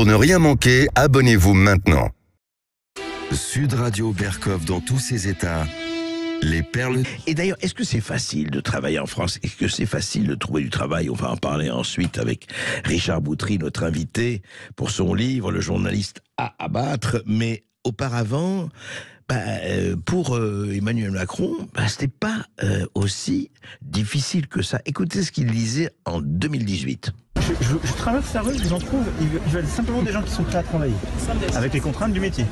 Pour ne rien manquer, abonnez-vous maintenant. Sud Radio Berkov dans tous ses états. Les perles. Et d'ailleurs, est-ce que c'est facile de travailler en France? Est-ce que c'est facile de trouver du travail? On va en parler ensuite avec Richard Boutry, notre invité, pour son livre, Le journaliste à abattre. Mais auparavant, pour Emmanuel Macron, c'était pas aussi difficile que ça. Écoutez ce qu'il disait en 2018. Je traverse la rue, je vous en trouve, ils veulent simplement des gens qui sont prêts à travailler, avec les contraintes du métier.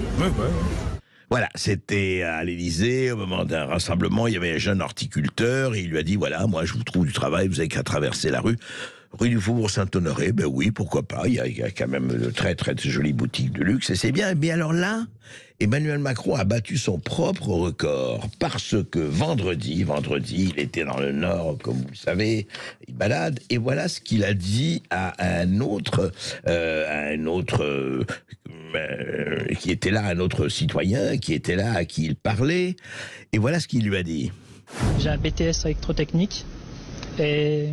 Voilà, c'était à l'Élysée, au moment d'un rassemblement, il y avait un jeune horticulteur, et il lui a dit, voilà, moi je vous trouve du travail, vous avez qu'à traverser la rue du Faubourg Saint-Honoré. Ben oui, pourquoi pas, il y a quand même de très très jolies boutiques de luxe, et c'est bien. Mais alors là, Emmanuel Macron a battu son propre record, parce que vendredi, il était dans le Nord, comme vous le savez, il balade, et voilà ce qu'il a dit à un autre qui était là, un autre citoyen qui était là, à qui il parlait, et voilà ce qu'il lui a dit. J'ai un BTS électrotechnique et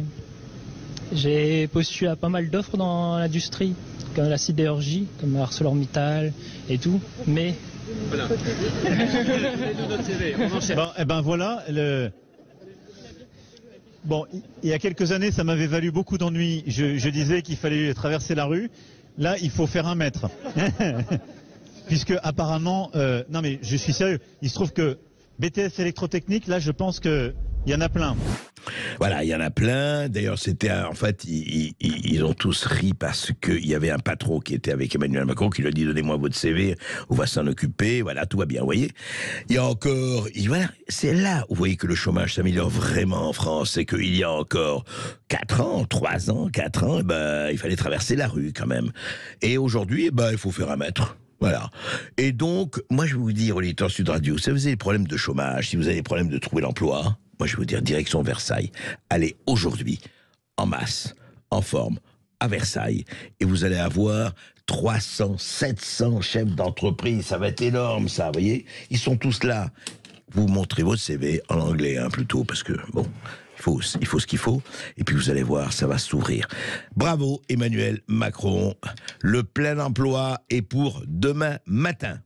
j'ai postulé à pas mal d'offres dans l'industrie, comme la sidérurgie, comme ArcelorMittal et tout, mais... Voilà. Voilà, Bon, il y a quelques années, ça m'avait valu beaucoup d'ennuis. Je disais qu'il fallait traverser la rue. Là, il faut faire 1 mètre. Puisque apparemment, non mais je suis sérieux, il se trouve que BTS électrotechnique, là je pense qu'il y en a plein. Voilà, il y en a plein. D'ailleurs, c'était en fait, ils ont tous ri parce qu'il y avait un patron qui était avec Emmanuel Macron qui lui a dit, donnez-moi votre CV, on va s'en occuper, voilà, tout va bien, vous voyez. Il y a encore, voilà, c'est là où vous voyez que le chômage s'améliore vraiment en France, c'est qu'il y a encore 4 ans, 3 ans, 4 ans, il fallait traverser la rue quand même. Et aujourd'hui, il faut faire 1 mètre. Voilà. Et donc, moi je vais vous dire, auditeurs Sud Radio, si vous avez des problèmes de chômage, si vous avez des problèmes de trouver l'emploi, moi je vais vous dire, direction Versailles. Allez aujourd'hui, en masse, en forme, à Versailles, et vous allez avoir 300, 700 chefs d'entreprise. Ça va être énorme, ça, vous voyez. Ils sont tous là. Vous montrez votre CV, en anglais, plutôt, parce que, bon, il faut ce qu'il faut. Et puis vous allez voir, ça va s'ouvrir. Bravo, Emmanuel Macron. Le plein emploi est pour demain matin.